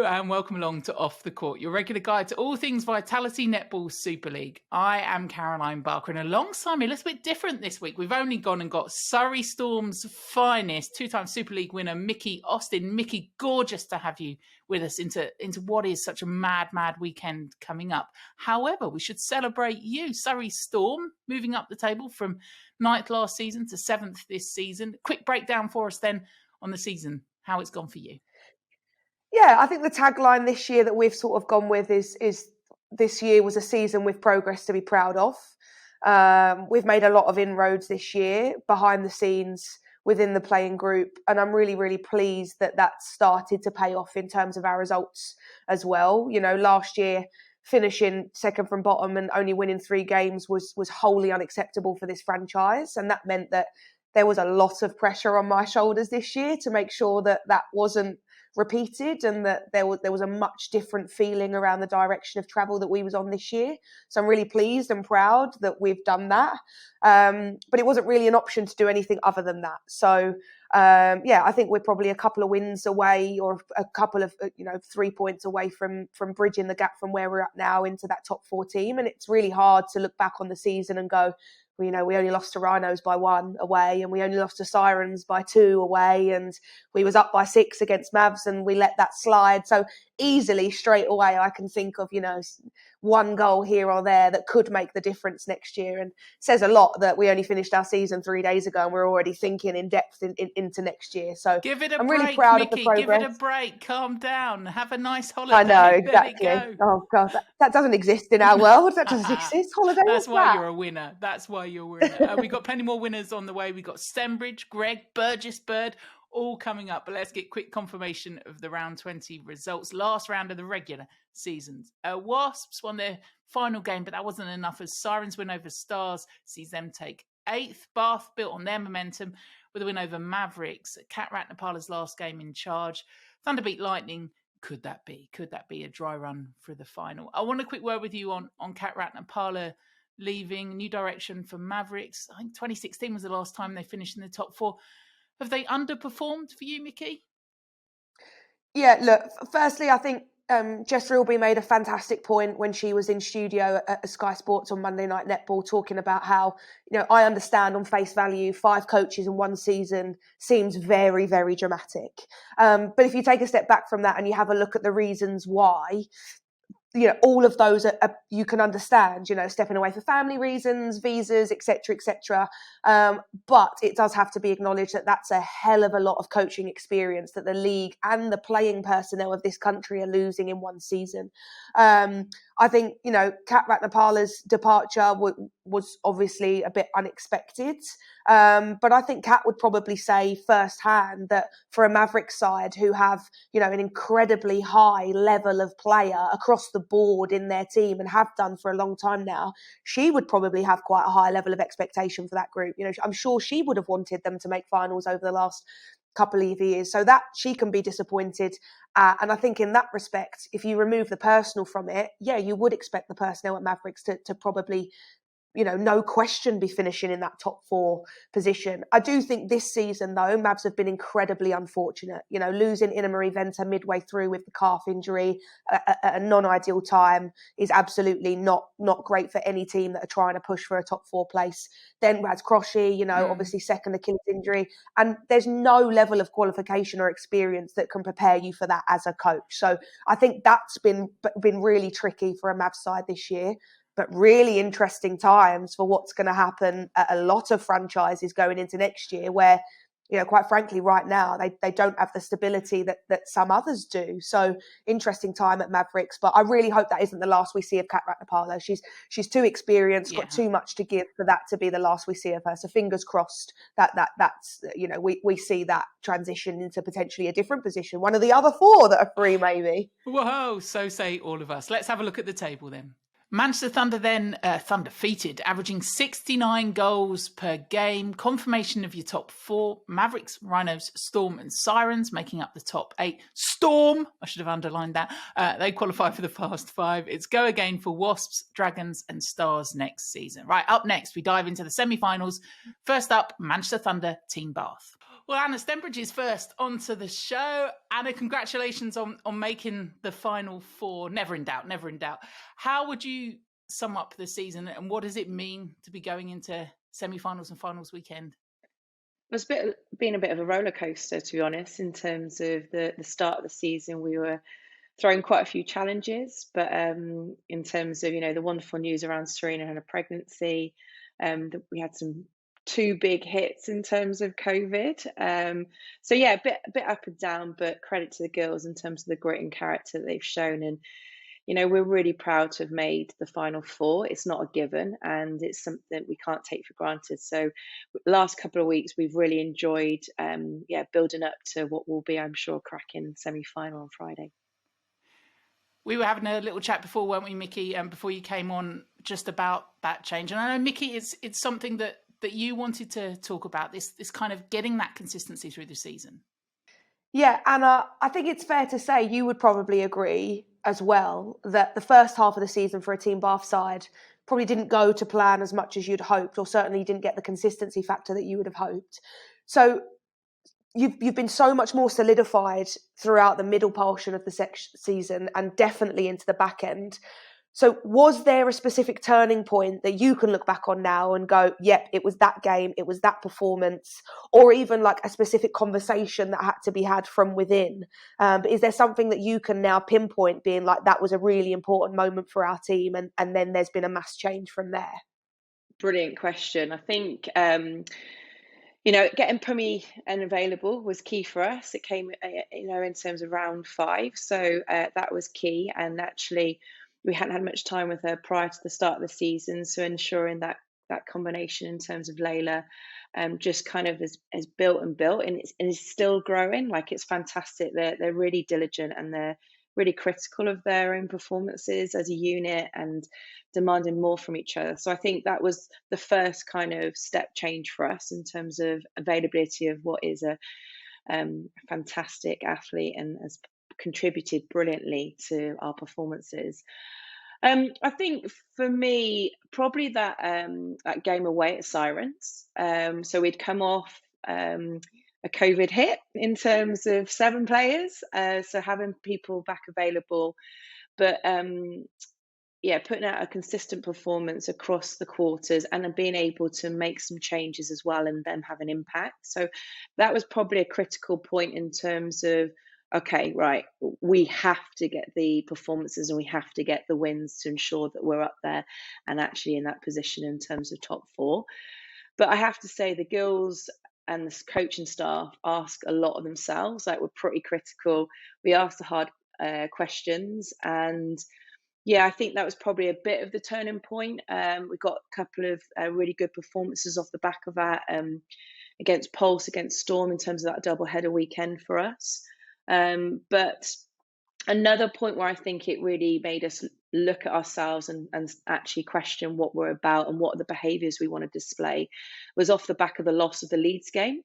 Hello and welcome along to Off the Court, your regular guide to all things Vitality Netball Superleague. I am Caroline Barker, and alongside me, a little bit different this week. We've only gone and got Surrey Storm's finest, two-time Superleague winner, Mikki Austin. Mikki, gorgeous to have you with us into what is such a mad weekend coming up. However, we should celebrate you, Surrey Storm, moving up the table from 9th last season to 7th this season. Quick breakdown for us then on the season, how it's gone for you. Yeah, I think the tagline this year that we've sort of gone with is this year was a season with progress to be proud of. We've made a lot of inroads this year behind the scenes within the playing group, and I'm really, really pleased that that's started to pay off in terms of our results as well. You know, last year finishing second from bottom and only winning 3 games was wholly unacceptable for this franchise, and that meant that there was a lot of pressure on my shoulders this year to make sure that that wasn't repeated and that there was a much different feeling around the direction of travel that we was on this year. So I'm really pleased and proud that we've done that. But it wasn't really an option to do anything other than that. So I think we're probably a couple of wins away, or a couple of 3 points away from bridging the gap from where we're at now into that top 4 team. And it's really hard to look back on the season and go, we only lost to Rhinos by 1 away, and we only lost to Sirens by 2 away, and we was up by 6 against Mavs and we let that slide. So easily straight away I can think of 1 goal here or there that could make the difference next year, and it says a lot that we only finished our season 3 days ago and we're already thinking in depth into next year. So I'm really proud of the progress. Give it a break, calm down, have a nice holiday. I know, exactly. Oh God, that doesn't exist in our world. That doesn't exist. Holiday. That's why you're a winner. That's why you're a winner. We've got plenty more winners on the way. We've got Stembridge, Greig, Burgess, Bird, all coming up. But let's get quick confirmation of the round 20 results. Last round of the regular seasons. Wasps won their final game, but that wasn't enough as Sirens win over Stars sees them take 8th. Bath built on their momentum with a win over Mavericks. Cat Ratnapala's last game in charge. Thunder beat Lightning. Could that be a dry run for the final? I want a quick word with you on Cat Ratnapala leaving. New direction for Mavericks. I think 2016 was the last time they finished in the top 4. Have they underperformed for you, Mikki? Yeah, look, firstly, I think Jessa Ilby made a fantastic point when she was in studio at Sky Sports on Monday Night Netball, talking about how, I understand on face value, 5 coaches in 1 season seems very, very dramatic. But if you take a step back from that and you have a look at the reasons why, all of those are you can understand, stepping away for family reasons, visas, etc. But it does have to be acknowledged that that's a hell of a lot of coaching experience that the league and the playing personnel of this country are losing in 1 season. I think, Cat Ratnapala's departure was obviously a bit unexpected. But I think Cat would probably say firsthand that for a Mavericks side who have, an incredibly high level of player across the board in their team and have done for a long time now, she would probably have quite a high level of expectation for that group. I'm sure she would have wanted them to make finals over the last couple of years, so that she can be disappointed. And I think in that respect, if you remove the personal from it, you would expect the personnel at Mavericks to probably, no question be finishing in that top 4 position. I do think this season, though, Mavs have been incredibly unfortunate. Losing Ina Marie Venter midway through with the calf injury at a non-ideal time is absolutely not great for any team that are trying to push for a top 4 place. Then Raz Croshy, obviously second Achilles injury. And there's no level of qualification or experience that can prepare you for that as a coach. So I think that's been really tricky for a Mavs side this year. But really interesting times for what's going to happen at a lot of franchises going into next year where, quite frankly, right now, they don't have the stability that some others do. So interesting time at Mavericks. But I really hope that isn't the last we see of Cat Ratnapala. She's too experienced, got too much to give for that to be the last we see of her. So fingers crossed that's we see that transition into potentially a different position. One of the other 4 that are free, maybe. Whoa, so say all of us. Let's have a look at the table then. Manchester Thunder then undefeated, averaging 69 goals per game. Confirmation of your top 4. Mavericks, Rhinos, Storm and Sirens making up the top 8. Storm, I should have underlined that. They qualify for the Fast 5. It's go again for Wasps, Dragons and Stars next season. Right, up next, we dive into the semi-finals. First up, Manchester Thunder, Team Bath. Well, Anna Stembridge is first onto the show. Anna, congratulations on making the final four. Never in doubt, never in doubt. How would you sum up the season, and what does it mean to be going into semi-finals and finals weekend? It's been a bit of a roller coaster, to be honest, in terms of the start of the season. We were throwing quite a few challenges, but in terms of, the wonderful news around Serena and her pregnancy, we had two big hits in terms of COVID. So yeah, a bit up and down, but credit to the girls in terms of the grit and character that they've shown. And we're really proud to have made the final four. It's not a given, and it's something we can't take for granted. So the last couple of weeks, we've really enjoyed, building up to what will be, I'm sure, a cracking semi-final on Friday. We were having a little chat before, weren't we, Mikki, before you came on, just about that change. And I know, Mikki, it's something that you wanted to talk about, this kind of getting that consistency through the season. Yeah, Anna, I think it's fair to say you would probably agree as well that the first half of the season for a Team Bath side probably didn't go to plan as much as you'd hoped, or certainly didn't get the consistency factor that you would have hoped. So you've been so much more solidified throughout the middle portion of the season and definitely into the back end. So was there a specific turning point that you can look back on now and go, yep, it was that game, it was that performance, or even like a specific conversation that had to be had from within? But is there something that you can now pinpoint being like, that was a really important moment for our team, and then there's been a mass change from there? Brilliant question. I think, getting Pummy and available was key for us. It came, in terms of round 5. So that was key. And actually, we hadn't had much time with her prior to the start of the season. So ensuring that combination in terms of Layla just kind of has built, and it's still growing. Like, it's fantastic. They're really diligent, and they're really critical of their own performances as a unit and demanding more from each other. So I think that was the first kind of step change for us in terms of availability of what is a fantastic athlete and has contributed brilliantly to our performances. I think for me, probably that game away at Sirens. So we'd come off a COVID hit in terms of 7 players, so having people back available, but putting out a consistent performance across the quarters and then being able to make some changes as well and them have an impact. So that was probably a critical point in terms of, okay, right, we have to get the performances and we have to get the wins to ensure that we're up there and actually in that position in terms of top 4. But I have to say the girls and the coaching staff ask a lot of themselves. Like, we're pretty critical. We ask the hard questions, and I think that was probably a bit of the turning point. We got a couple of really good performances off the back of that, against Pulse, against Storm, in terms of that double header weekend for us. But another point where I think it really made us look at ourselves and actually question what we're about and what are the behaviours we want to display was off the back of the loss of the Leeds game.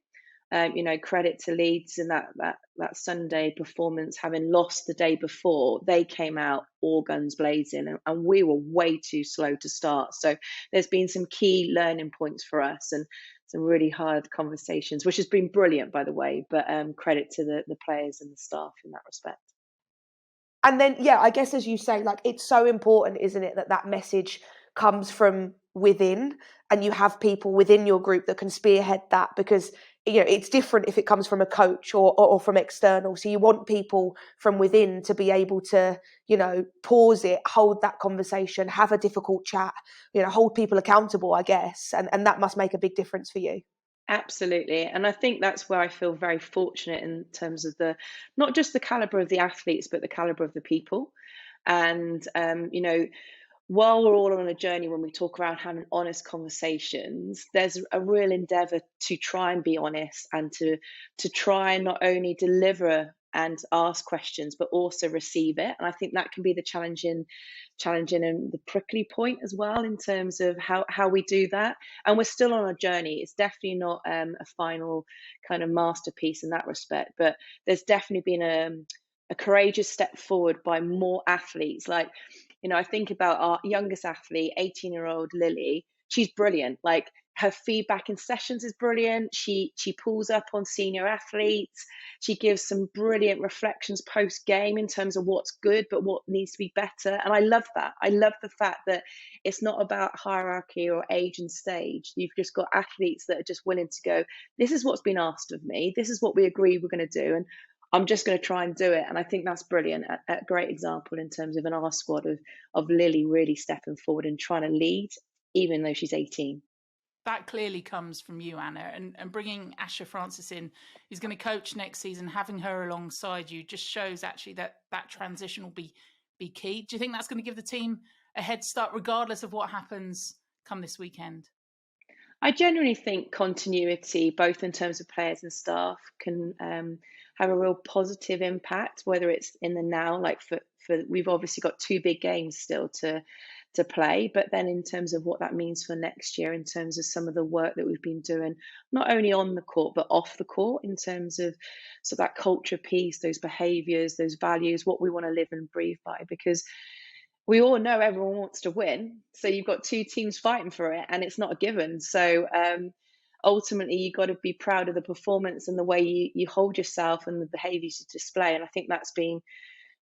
Credit to Leeds in that Sunday performance, having lost the day before. They came out all guns blazing, and we were way too slow to start. So there's been some key learning points for us and some really hard conversations, which has been brilliant, by the way. But credit to the players and the staff in that respect. And then, I guess, as you say, like, it's so important, isn't it, that message comes from within, and you have people within your group that can spearhead that, because it's different if it comes from a coach or from external. So you want people from within to be able to, pause it, hold that conversation, have a difficult chat, hold people accountable, I guess. And that must make a big difference for you. Absolutely. And I think that's where I feel very fortunate in terms of not just the caliber of the athletes, but the caliber of the people. And, while we're all on a journey, when we talk around having honest conversations, there's a real endeavour to try and be honest and to try and not only deliver and ask questions, but also receive it. And I think that can be the challenging and the prickly point as well, in terms of how we do that. And we're still on a journey. It's definitely not a final kind of masterpiece in that respect, but there's definitely been a courageous step forward by more athletes. Like, I think about our youngest athlete, 18-year-old Lily, she's brilliant. Like, her feedback in sessions is brilliant. She pulls up on senior athletes. She gives some brilliant reflections post game in terms of what's good, but what needs to be better. And I love that. I love the fact that it's not about hierarchy or age and stage. You've just got athletes that are just willing to go, this is what's been asked of me. This is what we agree we're going to do. And I'm just going to try and do it. And I think that's brilliant. A great example in terms of in our squad of Lily really stepping forward and trying to lead, even though she's 18. That clearly comes from you, Anna, and bringing Asha Francis in, who's going to coach next season, having her alongside you just shows actually that transition will be key. Do you think that's going to give the team a head start regardless of what happens come this weekend? I genuinely think continuity, both in terms of players and staff, can have a real positive impact, whether it's in the now, like for we've obviously got 2 big games still to play, but then in terms of what that means for next year, in terms of some of the work that we've been doing, not only on the court, but off the court, in terms of that culture piece, those behaviours, those values, what we want to live and breathe by, because we all know everyone wants to win. So you've got 2 teams fighting for it, and it's not a given. So ultimately, you've got to be proud of the performance and the way you hold yourself and the behaviours you display. And I think that's been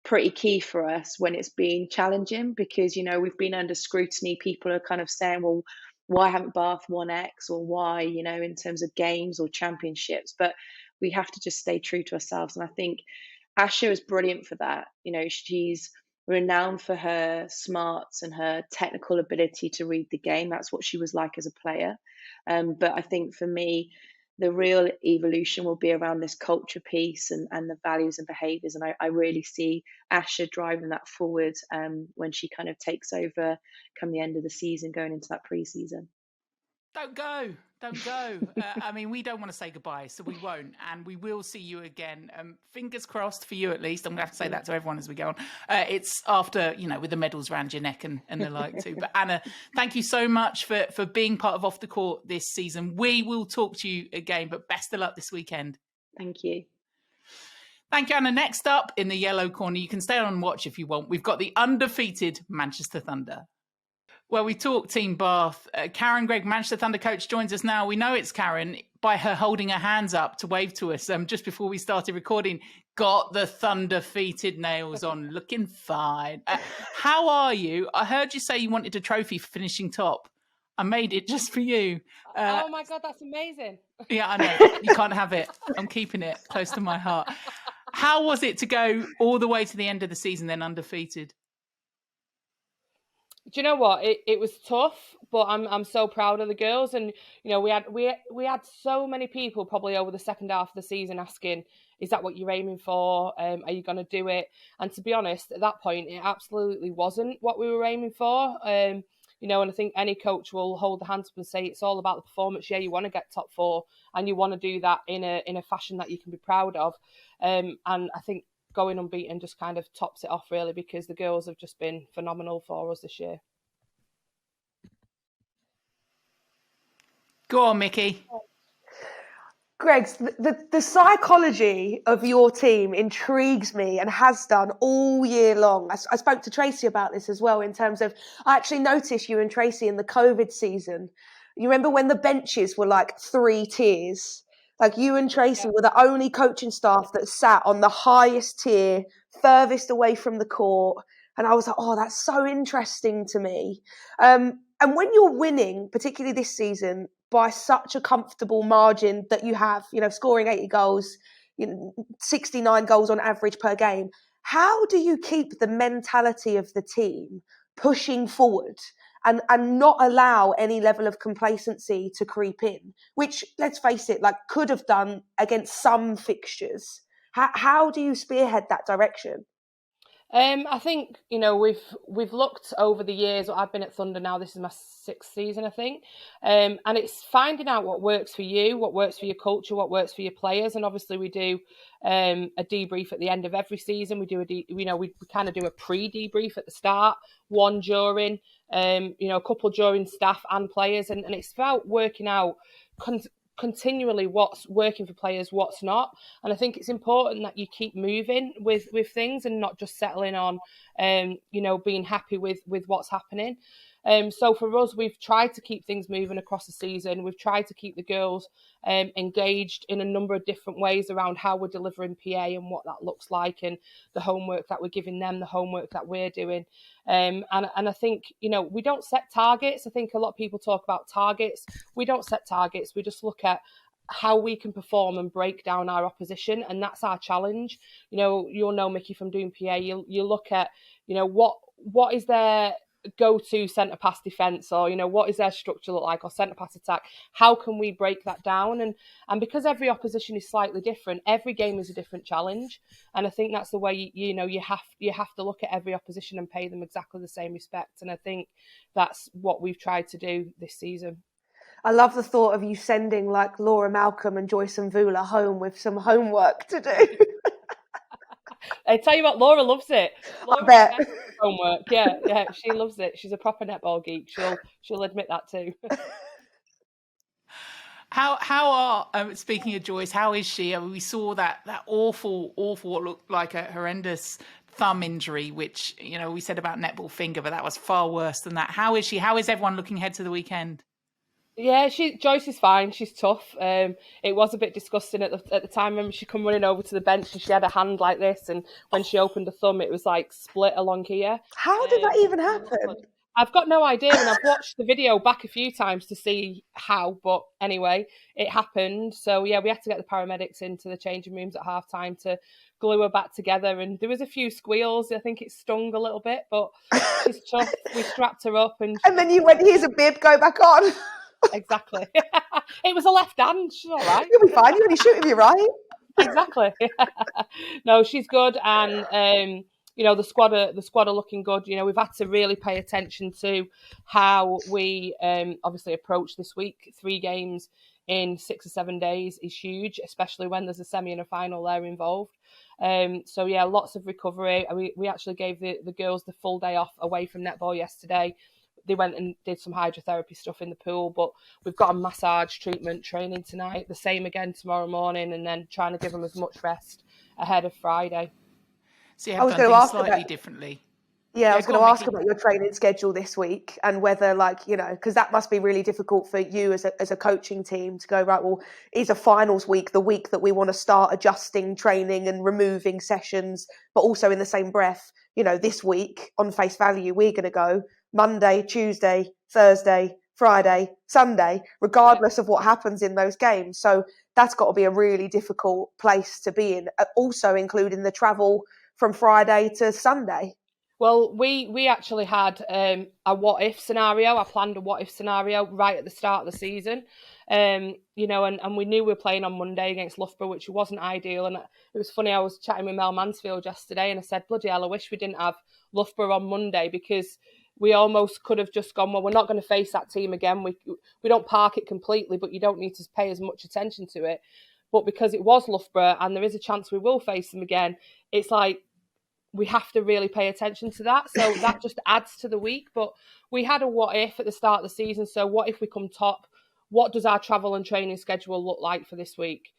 pretty key for us when it's been challenging, because, you know, we've been under scrutiny. People are kind of saying, well, why haven't Bath won X, or why, you know, in terms of games or championships? But we have to just stay true to ourselves. And I think Asha is brilliant for that. You know, she's renowned for her smarts and her technical ability to read the game. That's what she was like as a player. But I think for me, the real evolution will be around this culture piece and the values and behaviours. And I really see Asha driving that forward when she kind of takes over come the end of the season, going into that pre-season. Don't go. I mean, we don't want to say goodbye, so we won't. And we will see you again. Fingers crossed for you, at least. I'm going to have to say that to everyone as we go on. It's after, you know, with the medals around your neck and the like too. But Anna, thank you so much for being part of Off the Court this season. We will talk to you again, but best of luck this weekend. Thank you. Thank you, Anna. Next up in the yellow corner, you can stay on and watch if you want. We've got the undefeated Manchester Thunder. Well, we talk Team Bath. Karen Greig, Manchester Thunder coach, joins us now. We know it's Karen by her holding her hands up to wave to us just before we started recording. Got the Thunder-feated nails on, looking fine. How are you? I heard you say you wanted a trophy for finishing top. I made it just for you. Oh my God, that's amazing. Yeah, I know. You can't have it. I'm keeping it close to my heart. How was it to go all the way to the end of the season, then undefeated? Do you know what? It was tough, but I'm so proud of the girls. And you know, we had so many people probably over the second half of the season asking, "Is that what you're aiming for? Are you going to do it?" And to be honest, at that point, it absolutely wasn't what we were aiming for. You know, and I think any coach will hold the hands up and say it's all about the performance. Yeah, you want to get top 4, and you want to do that in a fashion that you can be proud of. And I think going unbeaten just kind of tops it off, really, because the girls have just been phenomenal for us this year. Go on, Mikki. Greg, the psychology of your team intrigues me and has done all year long. I spoke to Tracy about this as well, in terms of, I actually noticed you and Tracy in the COVID season. You remember when the benches were like 3 tiers? Like, you and Tracy were the only coaching staff that sat on the highest tier, furthest away from the court. And I was like, oh, that's so interesting to me. And when you're winning, particularly this season, by such a comfortable margin that you have, you know, scoring 80 goals, 69 goals on average per game, how do you keep the mentality of the team pushing forward and not allow any level of complacency to creep in, which, let's face it, like, could have done against some fixtures? How do you spearhead that direction? I think, you know, we've looked over the years. I've been at Thunder now. This is my 6th season, I think. And it's finding out what works for you, what works for your culture, what works for your players. And obviously we do a debrief at the end of every season. We do we kind of do a pre-debrief at the start, one during, a couple during staff and players. And it's about working out continually what's working for players, what's not. And I think it's important that you keep moving with things and not just settling on being happy with what's happening. So for us, we've tried to keep things moving across the season. We've tried to keep the girls engaged in a number of different ways around how we're delivering PA and what that looks like, and the homework that we're giving them, the homework that we're doing. And I think, we don't set targets. I think a lot of people talk about targets. We don't set targets. We just look at how we can perform and break down our opposition, and that's our challenge. You'll know, Mikki, from doing PA, you look at, what is their go-to centre pass defence, or what is their structure look like, or centre pass attack. How can we break that down? And because every opposition is slightly different, every game is a different challenge, and I think that's the way you have to look at every opposition and pay them exactly the same respect, and I think that's what we've tried to do this season. I love the thought of you sending like Laura Malcolm and Joyce and Vula home with some homework to do. I tell you what, Laura loves it. Laura I bet. Homework, yeah, she loves it. She's a proper netball geek. She'll admit that too. How are speaking of Joyce? How is she? We saw that awful what looked like a horrendous thumb injury, which we said about netball finger, but that was far worse than that. How is she? How is everyone looking ahead to the weekend? Yeah, Joyce is fine. She's tough. It was a bit disgusting at the time. Remember, she come running over to the bench and she had a hand like this, and when she opened her thumb, it was like split along here. How did that even happen? I've got no idea, and I've watched the video back a few times to see how, but anyway, it happened. So yeah, we had to get the paramedics into the changing rooms at half time to glue her back together, and there was a few squeals. I think it stung a little bit, but she's tough. We strapped her up, and then you went, here's a bib, go back on. Exactly. It was a left hand. She's all right. You'll be fine. You only shoot if you're right. Exactly. No, she's good, and the squad are looking good. We've had to really pay attention to how we obviously approach this week. 3 games in 6 or 7 days is huge, especially when there's a semi and a final there involved. So yeah, lots of recovery. We actually gave the girls the full day off away from netball yesterday. They went and did some hydrotherapy stuff in the pool, but we've got a massage treatment training tonight, the same again tomorrow morning, and then trying to give them as much rest ahead of Friday. So you have done things slightly differently. Yeah, I was going to ask about your training schedule this week, and whether, because that must be really difficult for you as a coaching team to go, right, well, is a finals week the week that we want to start adjusting training and removing sessions, but also in the same breath, this week on face value, we're going to go Monday, Tuesday, Thursday, Friday, Sunday, regardless of what happens in those games. So that's got to be a really difficult place to be in, also including the travel from Friday to Sunday. Well, we actually had a what-if scenario. I planned a what-if scenario right at the start of the season. And we knew we were playing on Monday against Loughborough, which wasn't ideal. And it was funny, I was chatting with Mel Mansfield yesterday, and I said, bloody hell, I wish we didn't have Loughborough on Monday, because we almost could have just gone, well, we're not going to face that team again. We don't park it completely, but you don't need to pay as much attention to it. But because it was Loughborough and there is a chance we will face them again, it's like we have to really pay attention to that. So that just adds to the week. But we had a what if at the start of the season. So what if we come top? What does our travel and training schedule look like for this week?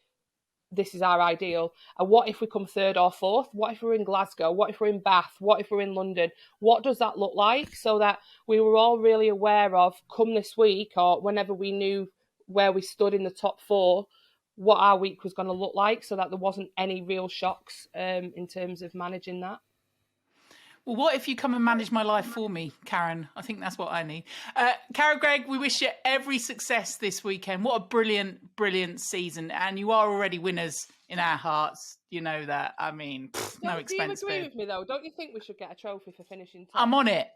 This is our ideal. And what if we come 3rd or 4th? What if we're in Glasgow? What if we're in Bath? What if we're in London? What does that look like? So that we were all really aware of, come this week, or whenever we knew where we stood in the top 4, what our week was going to look like, so that there wasn't any real shocks in terms of managing that. Well, what if you come and manage my life for me, Karen? I think that's what I need. Karen, Greig, we wish you every success this weekend. What a brilliant, brilliant season. And you are already winners in our hearts. You know that. I mean, no expense. Do you agree with me, though? Don't you think we should get a trophy for finishing top? I'm on it.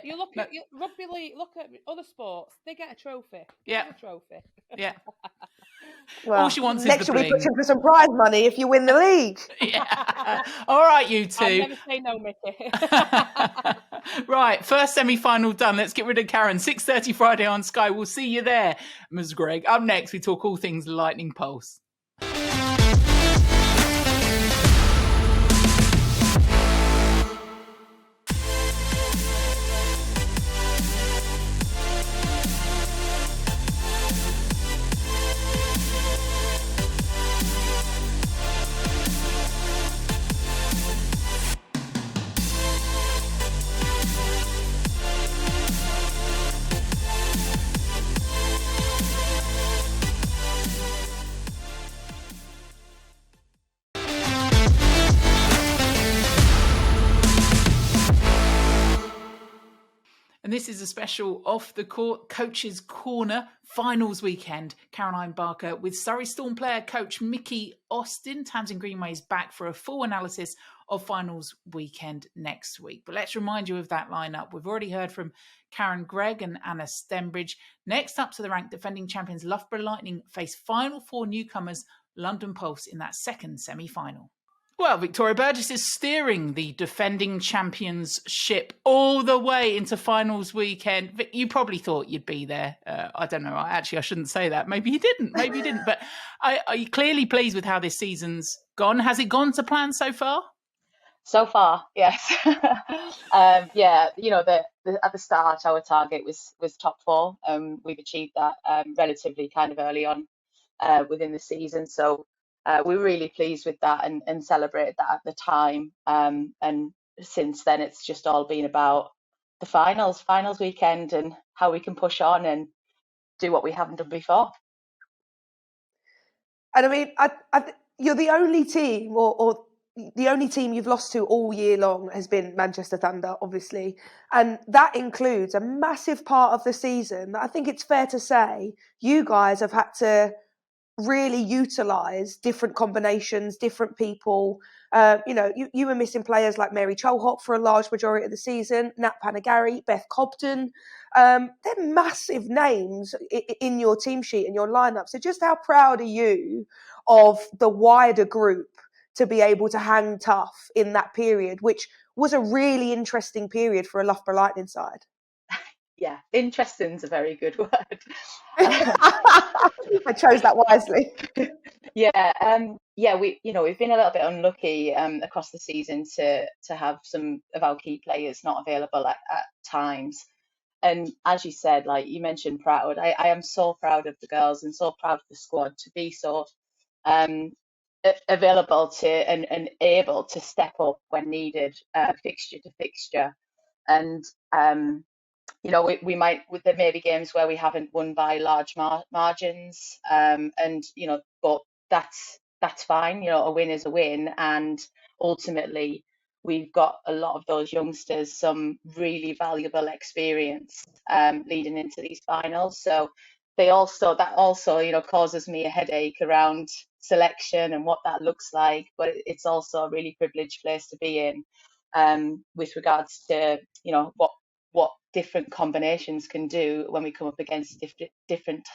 You look at rugby league, look at other sports. They get a trophy. Yeah. A trophy. Yeah. Well, all she wants is next the year bling. we push for some prize money if you win the league. Yeah. All right, you two. I'll never say no, Mikki. Right, first semi-final done. Let's get rid of Karen. 6:30 Friday on Sky. We'll see you there, Ms. Greig. Up next, we talk all things Lightning Pulse. And this is a special Off the Court Coach's Corner finals weekend. Caroline Barker with Surrey Storm player coach Mikki Austin. Tamsin Greenway is back for a full analysis of finals weekend next week. But let's remind you of that lineup. We've already heard from Greig and Anna Stembridge. Next up to the rank, defending champions Loughborough Lightning face Final Four newcomers London Pulse in that second semi-final. Well, Victoria Burgess is steering the defending champions ship all the way into finals weekend. You probably thought you'd be there. I don't know. Actually, I shouldn't say that. Maybe you didn't. But are you clearly pleased with how this season's gone? Has it gone to plan so far? So far, yes. Yeah, at the start, our target was top four. We've achieved that relatively kind of early on within the season. So we're really pleased with that and celebrated that at the time. And since then, it's just all been about the finals weekend and how we can push on and do what we haven't done before. And I mean, you're the only team, or the only team you've lost to all year long has been Manchester Thunder, obviously. And that includes a massive part of the season. I think it's fair to say you guys have had to really utilise different combinations, different people. You were missing players like Mary Cholhop for a large majority of the season, Nat Panagari, Beth Cobden. They're massive names in your team sheet and your lineup. So just how proud are you of the wider group to be able to hang tough in that period, which was a really interesting period for a Loughborough Lightning side? Yeah, interesting's a very good word. I chose that wisely. Yeah, we've been a little bit unlucky across the season to have some of our key players not available at times. And as you said, like you mentioned, proud. I am so proud of the girls and so proud of the squad to be so available to and able to step up when needed, fixture to fixture. And there may be games where we haven't won by large margins, but that's fine. A win is a win, and ultimately we've got a lot of those youngsters some really valuable experience leading into these finals. So that also causes me a headache around selection and what that looks like, but it's also a really privileged place to be in with regards to what different combinations can do when we come up against different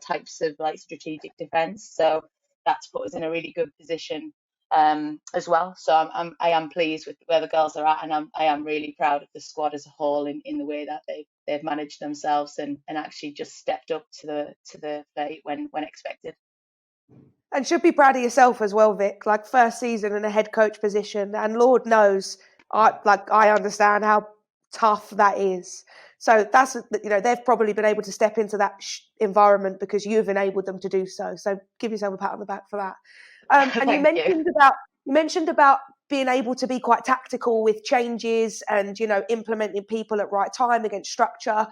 types of like strategic defense. So that's put us in a really good position as well. So I am pleased with where the girls are at, and I am really proud of the squad as a whole in the way that they've managed themselves and actually just stepped up to the plate when expected. And should be proud of yourself as well, Vic. Like first season in a head coach position, and Lord knows, I understand how tough that is. So that's they've probably been able to step into that environment because you've enabled them to do so. So give yourself a pat on the back for that. And you mentioned about being able to be quite tactical with changes and implementing people at right time against structure.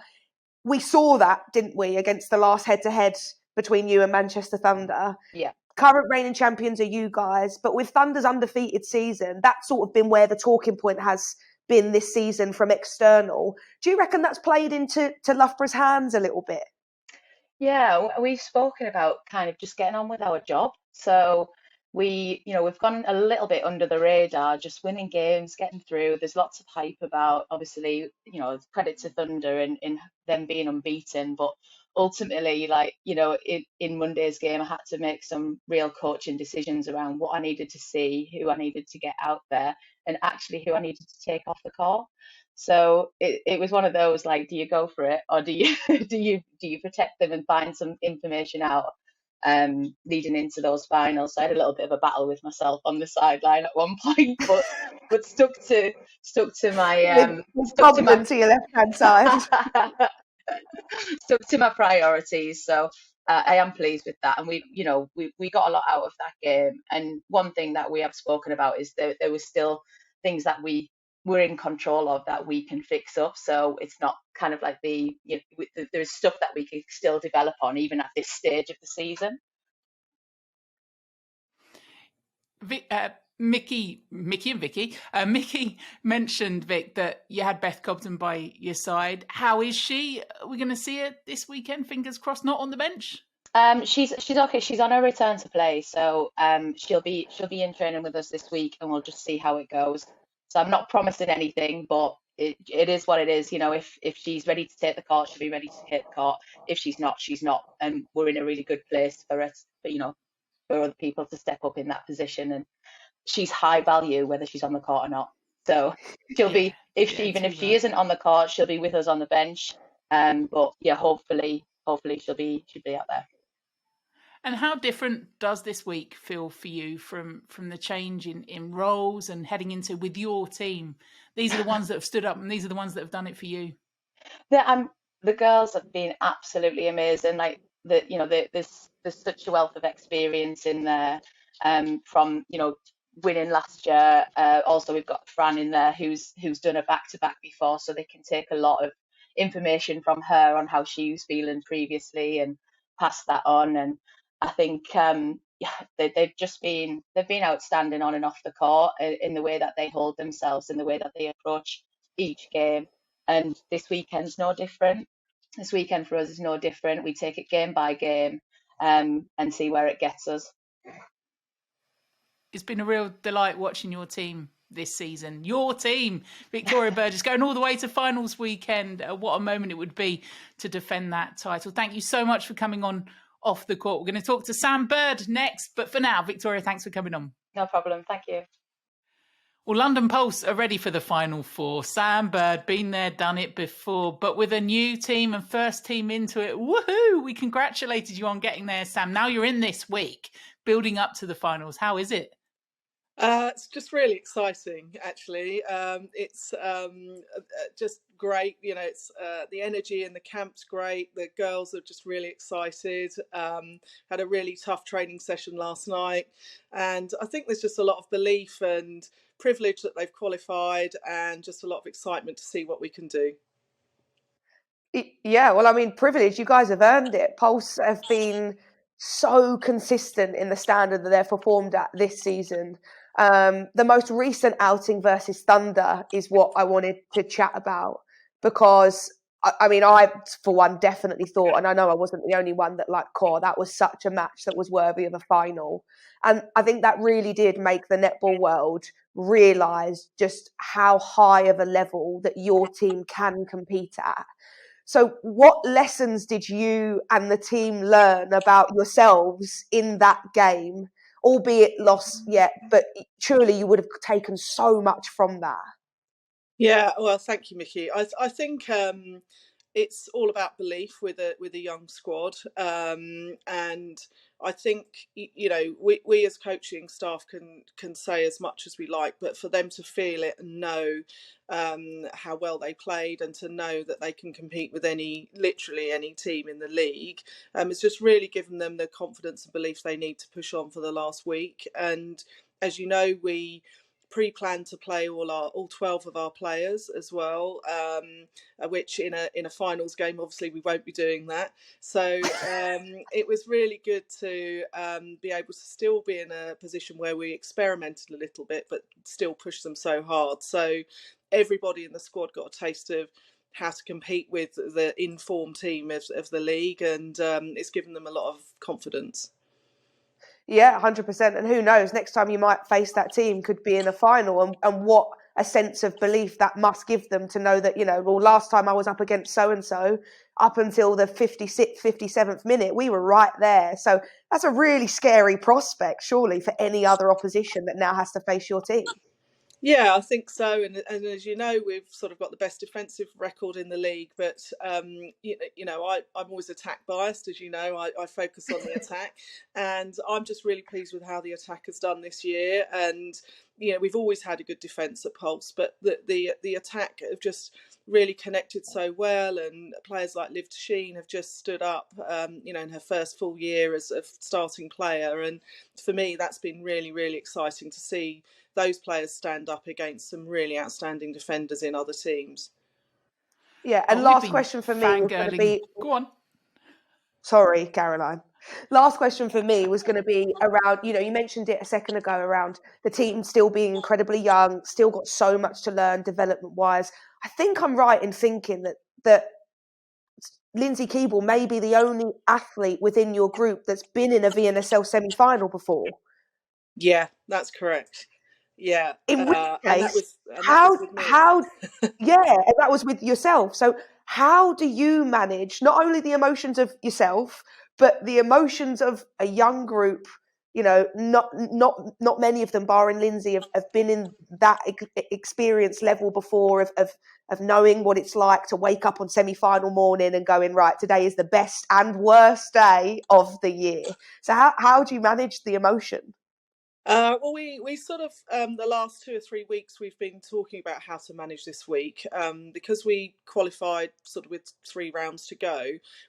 We saw that, didn't we, against the last head-to-head between you and Manchester Thunder? Yeah. Current reigning champions are you guys, but with Thunder's undefeated season, that's sort of been where the talking point has been this season from external. Do you reckon that's played into Loughborough's hands a little bit? Yeah, we've spoken about kind of just getting on with our job. So we've gone a little bit under the radar, just winning games, getting through. There's lots of hype about, obviously, credit to Thunder and them being unbeaten, but ultimately, in Monday's game, I had to make some real coaching decisions around what I needed to see, who I needed to get out there, and actually who I needed to take off the court. So it was one of those, like, do you go for it, or do you do you protect them and find some information out leading into those finals? So I had a little bit of a battle with myself on the sideline at one point, but stuck to my stuck to your left hand side. Stuck to my priorities. So I am pleased with that, and we got a lot out of that game. And one thing that we have spoken about is that there was still things that we were in control of that we can fix up. So it's not kind of like there's stuff that we can still develop on even at this stage of the season. Mikki and Vicky. Mikki mentioned, Vic, that you had Beth Cobden by your side. How is she? Are we going to see her this weekend? Fingers crossed, not on the bench. She's okay. She's on her return to play, so she'll be in training with us this week, and we'll just see how it goes. So I'm not promising anything, but it is what it is. You know, if she's ready to take the court, she'll be ready to take the court. If she's not, she's not, and we're in a really good place for it. But for other people to step up in that position, and she's high value whether she's on the court or not. So she'll be even if she isn't on the court, she'll be with us on the bench. But yeah, hopefully she'll be out there. And how different does this week feel for you from the change in roles and heading into with your team? These are the ones that have stood up, and these are the ones that have done it for you. The girls have been absolutely amazing. Like there's such a wealth of experience in there. From winning last year. Also, we've got Fran in there who's done a back-to-back before, so they can take a lot of information from her on how she was feeling previously and pass that on. And I think they've been outstanding on and off the court in the way that they hold themselves, in the way that they approach each game. And this weekend's no different. This weekend for us is no different. We take it game by game and see where it gets us. It's been a real delight watching your team this season. Your team, Victoria Burgess, going all the way to finals weekend. What a moment it would be to defend that title. Thank you so much for coming on Off the Court. We're going to talk to Sam Bird next. But for now, Victoria, thanks for coming on. No problem. Thank you. Well, London Pulse are ready for the Final Four. Sam Bird, been there, done it before, but with a new team and first team into it. Woohoo! We congratulated you on getting there, Sam. Now you're in this week, building up to the finals. How is it? It's just really exciting, actually. It's just great. It's the energy in the camp's great. The girls are just really excited. Had a really tough training session last night. And I think there's just a lot of belief and privilege that they've qualified, and just a lot of excitement to see what we can do. Yeah, well, I mean, privilege, you guys have earned it. Pulse have been so consistent in the standard that they've performed at this season. The most recent outing versus Thunder is what I wanted to chat about, because I for one definitely thought, and I know I wasn't the only one that that was such a match that was worthy of a final. And I think that really did make the netball world realise just how high of a level that your team can compete at. So what lessons did you and the team learn about yourselves in that game, albeit lost yet, but surely you would have taken so much from that? Yeah, well, thank you, Mikki. I think it's all about belief with a young squad, and I think we as coaching staff can say as much as we like, but for them to feel it and know how well they played, and to know that they can compete with literally any team in the league, it's just really given them the confidence and belief they need to push on for the last week. And as you know, we pre-planned to play all 12 of our players as well, which in a finals game obviously we won't be doing that. So it was really good to be able to still be in a position where we experimented a little bit but still push them so hard. So everybody in the squad got a taste of how to compete with the informed team of the league, and it's given them a lot of confidence. Yeah, 100%. And who knows, next time you might face that team could be in a final, and what a sense of belief that must give them to know that, well, last time I was up against so-and-so, up until the 56th, 57th minute, we were right there. So that's a really scary prospect, surely, for any other opposition that now has to face your team. Yeah, I think so. And as you know, we've sort of got the best defensive record in the league. But, I'm always attack biased, as you know. I focus on the attack. And I'm just really pleased with how the attack has done this year. And, we've always had a good defence at Pulse. But the attack have just really connected so well. And players like Liv Sheen have just stood up, in her first full year as a starting player. And for me, that's been really, really exciting to see those players stand up against some really outstanding defenders in other teams. Yeah, and last question for me was going to be... Go on. Sorry, Caroline. Last question for me was going to be around, you mentioned it a second ago, around the team still being incredibly young, still got so much to learn development-wise. I think I'm right in thinking that Lindsay Keeble may be the only athlete within your group that's been in a VNSL semi-final before. Yeah, that's correct. Yeah, In which and case, that was with me. and that was with yourself. So how do you manage not only the emotions of yourself, but the emotions of a young group? Not many of them, barring Lindsay, have been in that experience level before of knowing what it's like to wake up on semi-final morning and going, right, today is the best and worst day of the year. So how do you manage the emotion? Well, we sort of the last 2 or 3 weeks we've been talking about how to manage this week, because we qualified sort of with 3 rounds to go.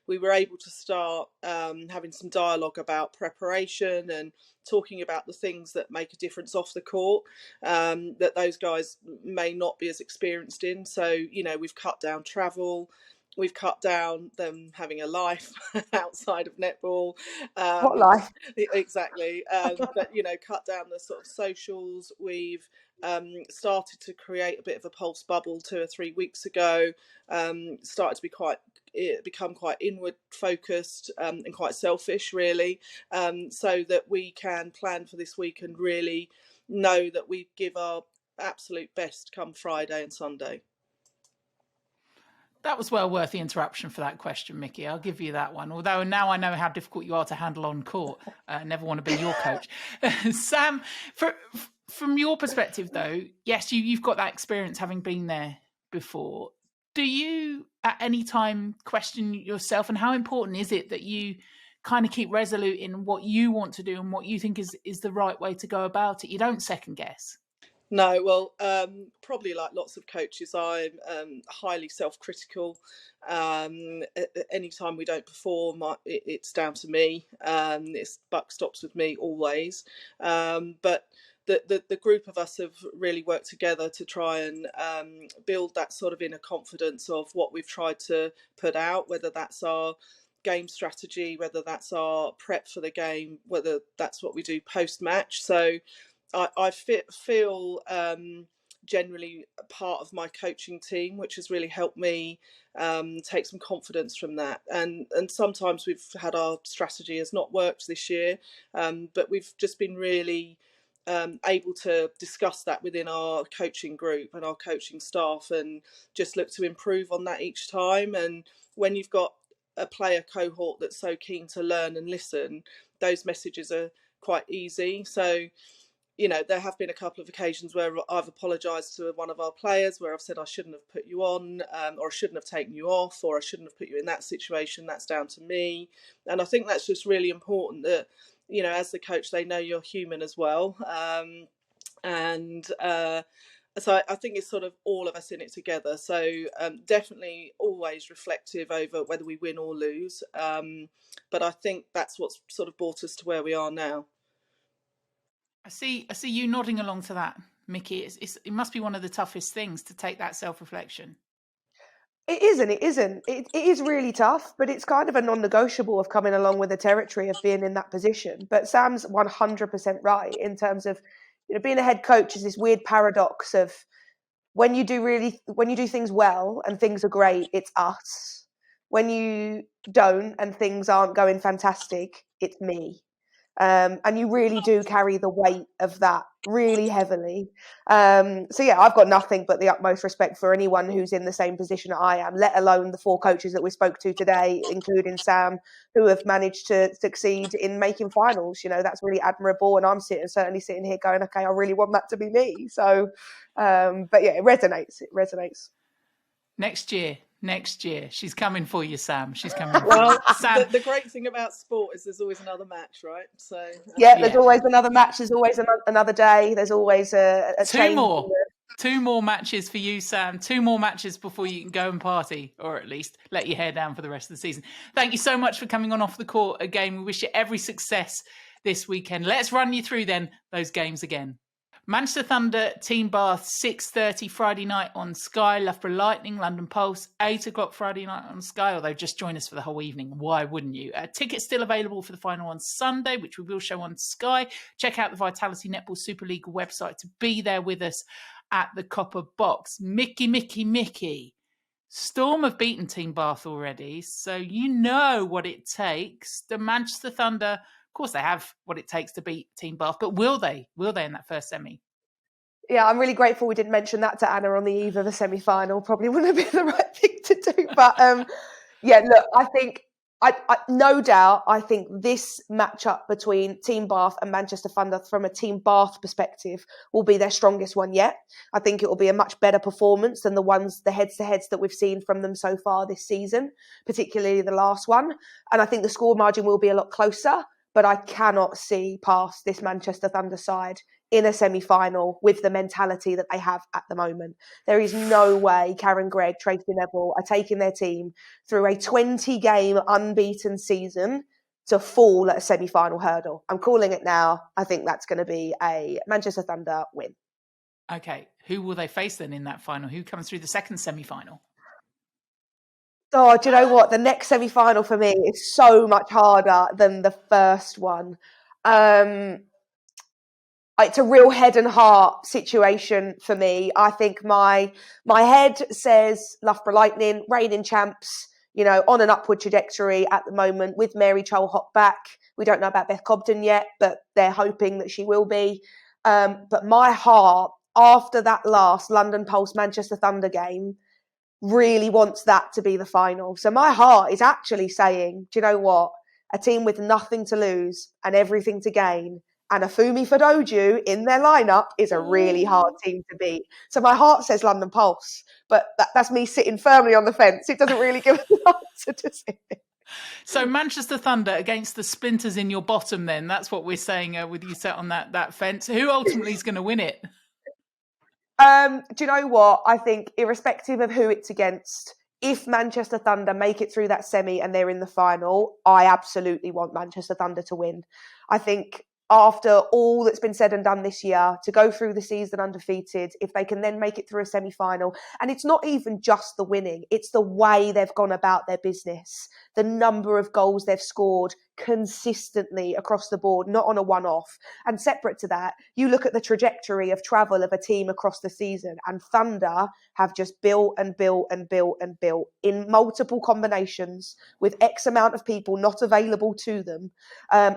We were able to start having some dialogue about preparation and talking about the things that make a difference off the court, that those guys may not be as experienced in. So we've cut down travel. We've cut down them having a life outside of netball. What life? Exactly. But cut down the sort of socials. We've started to create a bit of a pulse bubble 2 or 3 weeks ago. Started to become quite inward focused and quite selfish, really, so that we can plan for this week and really know that we give our absolute best come Friday and Sunday. That was well worth the interruption for that question, Mikki. I'll give you that one. Although now I know how difficult you are to handle on court. Never want to be your coach. Sam, from your perspective, though, yes, you've got that experience having been there before. Do you at any time question yourself, and how important is it that you kind of keep resolute in what you want to do and what you think is the right way to go about it? You don't second guess. No, well, probably like lots of coaches, I'm highly self-critical. Anytime we don't perform, it's down to me. It's buck stops with me always. But the group of us have really worked together to try and build that sort of inner confidence of what we've tried to put out, whether that's our game strategy, whether that's our prep for the game, whether that's what we do post-match. So I feel generally a part of my coaching team, which has really helped me take some confidence from that. And sometimes we've had our strategy has not worked this year, but we've just been really able to discuss that within our coaching group and our coaching staff, and just look to improve on that each time. And when you've got a player cohort that's so keen to learn and listen, those messages are quite easy. So there have been a couple of occasions where I've apologised to one of our players, where I've said I shouldn't have put you on, or I shouldn't have taken you off, or I shouldn't have put you in that situation. That's down to me. And I think that's just really important that, as the coach, they know you're human as well. So I think it's sort of all of us in it together. So definitely always reflective over whether we win or lose. But I think that's what's sort of brought us to where we are now. I see you nodding along to that, Mikki. It must be one of the toughest things to take that self-reflection. It isn't. It is really tough, but it's kind of a non-negotiable of coming along with the territory of being in that position. But Sam's 100% right in terms of, being a head coach is this weird paradox of when you do things well and things are great, it's us. When you don't and things aren't going fantastic, it's me. And you really do carry the weight of that really heavily. So yeah, I've got nothing but the utmost respect for anyone who's in the same position that I am, let alone the 4 coaches that we spoke to today, including Sam, who have managed to succeed in making finals. That's really admirable. And I'm certainly sitting here going, okay, I really want that to be me. So, but yeah, it resonates. Next year, she's coming for you, Sam. She's coming for Well, you. Sam. The great thing about sport is there's always another match, right? So there's always another match. There's always another day. There's always a change. Two more matches for you, Sam. 2 more matches before you can go and party, or at least let your hair down for the rest of the season. Thank you so much for coming on Off the Court again. We wish you every success this weekend. Let's run you through then those games again. Manchester Thunder, Team Bath, 6:30 Friday night on Sky. Loughborough Lightning, London Pulse, 8 o'clock Friday night on Sky. Although just join us for the whole evening. Why wouldn't you? Tickets still available for the final on Sunday, which we will show on Sky. Check out the Vitality Netball Superleague website to be there with us at the Copper Box. Mikki. Storm have beaten Team Bath already, so you know what it takes. The Manchester Thunder, of course, they have what it takes to beat Team Bath, but will they? Will they in that first semi? Yeah, I'm really grateful we didn't mention that to Anna on the eve of the semi-final. Probably wouldn't have been the right thing to do. But yeah, look, I think, no doubt, I think this matchup between Team Bath and Manchester Thunder from a Team Bath perspective will be their strongest one yet. I think it will be a much better performance than the heads-to-heads that we've seen from them so far this season, particularly the last one. And I think the score margin will be a lot closer. But I cannot see past this Manchester Thunder side in a semi-final with the mentality that they have at the moment. There is no way Karen Greig, Tracy Neville are taking their team through a 20-game unbeaten season to fall at a semi-final hurdle. I'm calling it now. I think that's going to be a Manchester Thunder win. Okay, who will they face then in that final? Who comes through the second semi-final? Oh, do you know what? The next semi-final for me is so much harder than the first one. It's a real head and heart situation for me. I think my head says Loughborough Lightning, reigning champs, on an upward trajectory at the moment with Mary Cholhock back. We don't know about Beth Cobden yet, but they're hoping that she will be. But my heart, after that last London Pulse Manchester Thunder game, really wants that to be the final. So my heart is actually saying, do you know what? A team with nothing to lose and everything to gain and a Fumi Fadoju in their lineup is a really hard team to beat. So my heart says London Pulse, but that's me sitting firmly on the fence. It doesn't really give an answer, does it? So Manchester Thunder against the splinters in your bottom then. That's what we're saying with you set on that fence. Who ultimately is going to win it? Do you know what? I think irrespective of who it's against, if Manchester Thunder make it through that semi and they're in the final, I absolutely want Manchester Thunder to win. I think after all that's been said and done this year, to go through the season undefeated, if they can then make it through a semi-final, and it's not even just the winning, it's the way they've gone about their business, the number of goals they've scored consistently across the board, not on a one-off. And separate to that, you look at the trajectory of travel of a team across the season, and Thunder have just built and built and built and built in multiple combinations with X amount of people not available to them.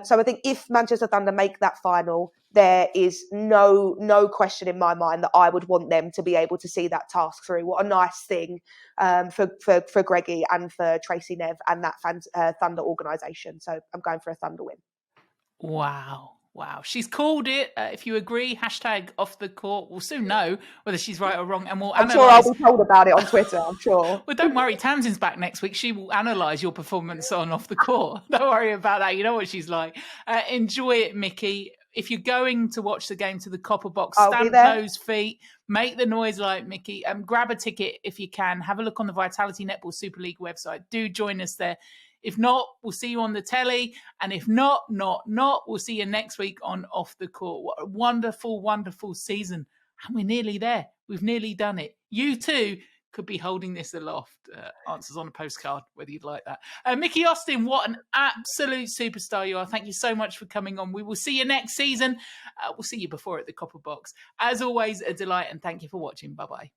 So I think if Manchester Thunder make that final, there is no question in my mind that I would want them to be able to see that task through. What a nice thing for Greggy and for Tracy Nev and that Thunder organisation. So I'm going for a Thunder win. Wow. She's called it. If you agree, hashtag off the court. We'll soon know whether she's right or wrong, and we'll analyse. Sure I'll be told about it on Twitter, I'm sure. Well, don't worry. Tamsin's back next week. She will analyse your performance on off the court. Don't worry about that. You know what she's like. Enjoy it, Mikki. If you're going to watch the game to the Copper Box, stamp those feet, make the noise like Mikki, grab a ticket if you can. Have a look on the Vitality Netball Superleague website. Do join us there. If not, we'll see you on the telly. And if not, we'll see you next week on Off the Court. What a wonderful, wonderful season. And we're nearly there. We've nearly done it. You too could be holding this aloft. Answers on a postcard, whether you'd like that. Mikki Austin, what an absolute superstar you are. Thank you so much for coming on. We will see you next season. We'll see you before at the Copper Box. As always, a delight, and thank you for watching. Bye-bye.